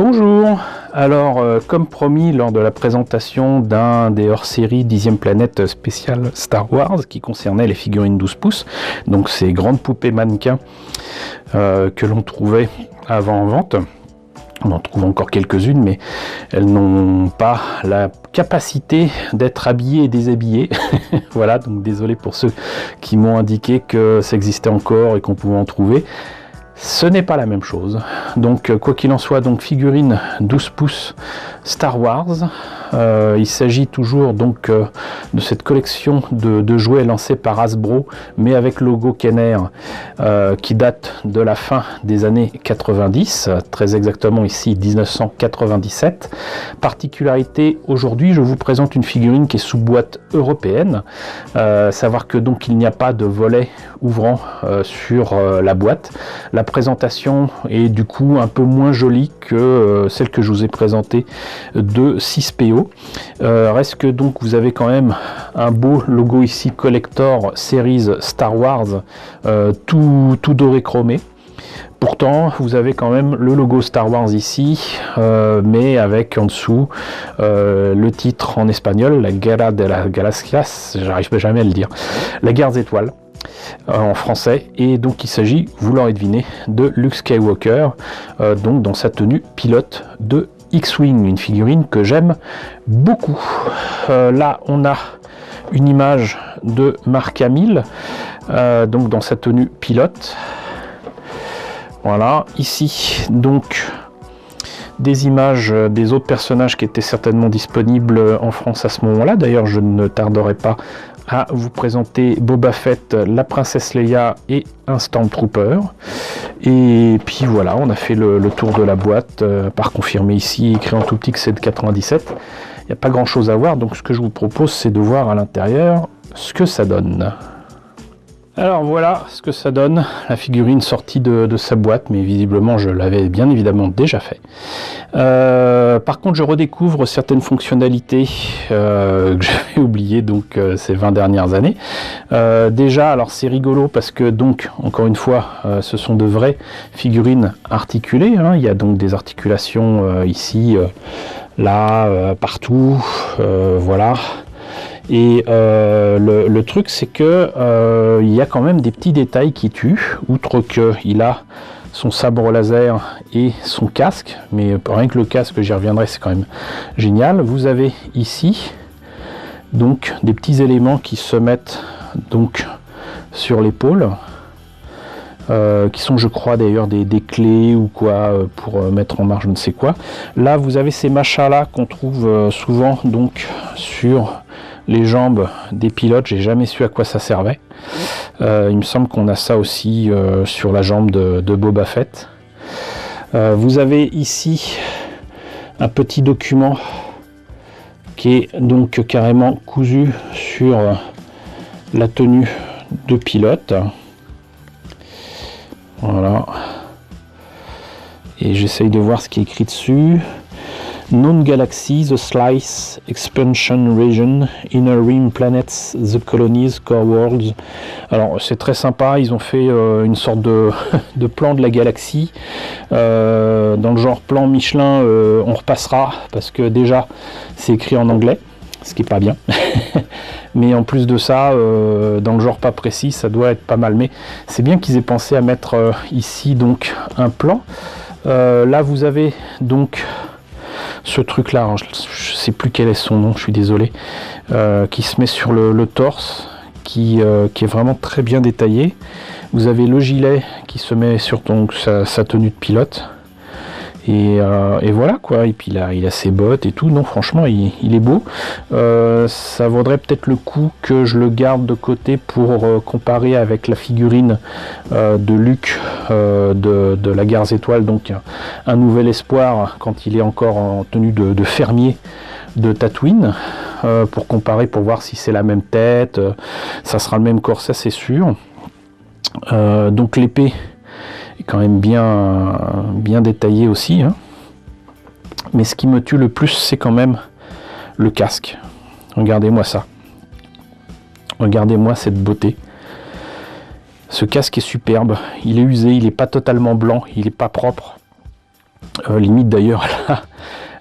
Bonjour, alors comme promis lors de la présentation d'un des hors-série 10e planète spéciale Star Wars qui concernait les figurines 12 pouces, donc ces grandes poupées mannequins que l'on trouvait avant en vente. On en trouve encore quelques-unes, mais elles n'ont pas la capacité d'être habillées et déshabillées. Voilà, donc désolé pour ceux qui m'ont indiqué que ça existait encore et qu'on pouvait en trouver. Ce n'est pas la même chose. Donc quoi qu'il en soit, donc figurine 12 pouces Star Wars. Il s'agit toujours donc de cette collection de jouets lancés par Hasbro, mais avec logo Kenner, qui date de la fin des années 90, très exactement ici 1997. Particularité aujourd'hui, je vous présente une figurine qui est sous boîte européenne. Savoir que donc il n'y a pas de volet ouvrant sur la boîte. La présentation est du coup un peu moins jolie que celle que je vous ai présentée de 6PO. Reste que donc vous avez quand même un beau logo ici Collector Series Star Wars, tout doré chromé. Pourtant, vous avez quand même le logo Star Wars ici, mais avec en dessous le titre en espagnol, la Guerra de las Galaxias, j'arrive jamais à le dire, la guerre des étoiles. En français, et donc il s'agit, vous l'aurez deviné, de Luke Skywalker, donc dans sa tenue pilote de X-Wing, une figurine que j'aime beaucoup. Là on a une image de Mark Hamill, donc dans sa tenue pilote. Voilà, ici donc des images des autres personnages qui étaient certainement disponibles en France à ce moment-là. D'ailleurs, je ne tarderai pas à vous présenter Boba Fett, la princesse Leia et un Stormtrooper. Et puis voilà, on a fait le tour de la boîte, par confirmé ici, écrit en tout petit que c'est de 97. Il n'y a pas grand chose à voir, donc ce que je vous propose, c'est de voir à l'intérieur ce que ça donne. Alors voilà ce que ça donne, la figurine sortie de sa boîte, mais visiblement je l'avais bien évidemment déjà fait. Par contre je redécouvre certaines fonctionnalités que j'avais oubliées donc ces 20 dernières années. Déjà, alors c'est rigolo parce que donc encore une fois ce sont de vraies figurines articulées, hein. Il y a donc des articulations ici, là, partout, voilà. Et le truc c'est que il y a quand même des petits détails qui tuent, outre qu'il a son sabre laser et son casque, mais rien que le casque, j'y reviendrai, c'est quand même génial. Vous avez ici donc des petits éléments qui se mettent donc sur l'épaule, qui sont je crois d'ailleurs des clés ou quoi pour mettre en marche je ne sais quoi. Là vous avez ces machins là qu'on trouve souvent donc sur les jambes des pilotes, j'ai jamais su à quoi ça servait. Il me semble qu'on a ça aussi sur la jambe de Boba Fett. Vous avez ici un petit document qui est donc carrément cousu sur la tenue de pilote. Voilà. Et j'essaye de voir ce qui est écrit dessus. Known Galaxy, The Slice, Expansion Region, Inner Rim Planets, The Colonies, Core Worlds. Alors c'est très sympa, ils ont fait une sorte de plan de la galaxie. Dans le genre plan Michelin, on repassera, parce que déjà c'est écrit en anglais, ce qui est pas bien. Mais en plus de ça, dans le genre pas précis, ça doit être pas mal. Mais c'est bien qu'ils aient pensé à mettre ici donc un plan. Là vous avez donc ce truc là, je ne sais plus quel est son nom, je suis désolé, qui se met sur le torse, qui est vraiment très bien détaillé. Vous avez le gilet qui se met sur donc sa tenue de pilote, et voilà quoi. Et puis là il a ses bottes et tout. Non, franchement il est beau. Ça vaudrait peut-être le coup que je le garde de côté pour comparer avec la figurine de Luke de la guerre des étoiles, donc un nouvel espoir, quand il est encore en tenue de fermier de Tatooine, pour comparer, pour voir si c'est la même tête, ça sera le même corps, ça c'est sûr. Donc l'épée est quand même bien détaillée aussi, hein. Mais ce qui me tue le plus, c'est quand même le casque. Regardez-moi ça, regardez-moi cette beauté. Ce casque est superbe, il est usé, il n'est pas totalement blanc, il n'est pas propre. Limite d'ailleurs,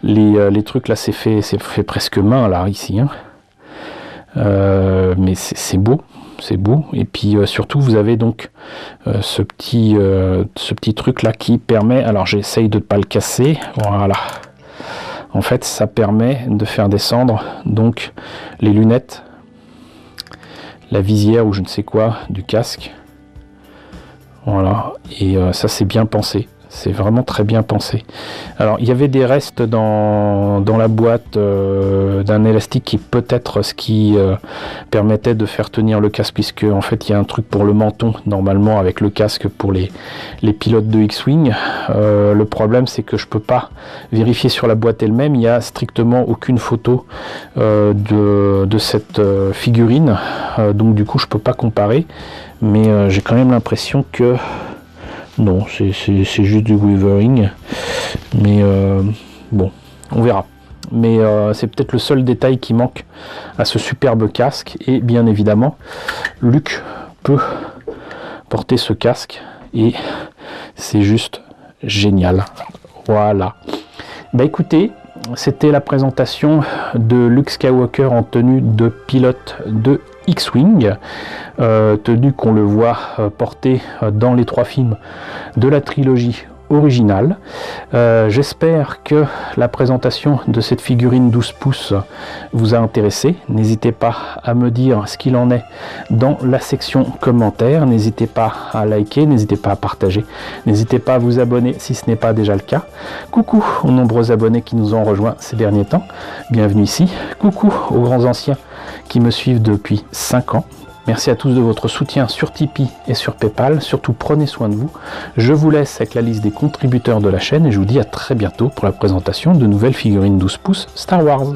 les trucs là, c'est fait presque main là, ici. Hein. Mais c'est beau. C'est beau. Et puis surtout, vous avez donc ce petit truc là qui permet... Alors j'essaye de ne pas le casser. Voilà. En fait, ça permet de faire descendre donc les lunettes, la visière ou je ne sais quoi du casque. Voilà. Et ça, c'est bien pensé. C'est vraiment très bien pensé. Alors, il y avait des restes dans la boîte d'un élastique qui peut être ce qui permettait de faire tenir le casque, puisque en fait, il y a un truc pour le menton, normalement, avec le casque pour les pilotes de X-Wing. Le problème, c'est que je peux pas vérifier sur la boîte elle-même. Il n'y a strictement aucune photo de cette figurine. Donc, du coup, je peux pas comparer. Mais j'ai quand même l'impression que... Non, c'est juste du weavering, mais bon, on verra. Mais c'est peut-être le seul détail qui manque à ce superbe casque, et bien évidemment, Luke peut porter ce casque, et c'est juste génial. Voilà. Bah écoutez, c'était la présentation de Luke Skywalker en tenue de pilote de X-Wing, tenue qu'on le voit porter dans les 3 films de la trilogie originale. J'espère que la présentation de cette figurine 12 pouces vous a intéressé. N'hésitez pas à me dire ce qu'il en est dans la section commentaires. N'hésitez pas à liker, n'hésitez pas à partager, n'hésitez pas à vous abonner si ce n'est pas déjà le cas. Coucou aux nombreux abonnés qui nous ont rejoints ces derniers temps. Bienvenue ici. Coucou aux grands anciens qui me suivent depuis 5 ans. Merci à tous de votre soutien sur Tipeee et sur Paypal. Surtout, prenez soin de vous. Je vous laisse avec la liste des contributeurs de la chaîne et je vous dis à très bientôt pour la présentation de nouvelles figurines 12 pouces Star Wars.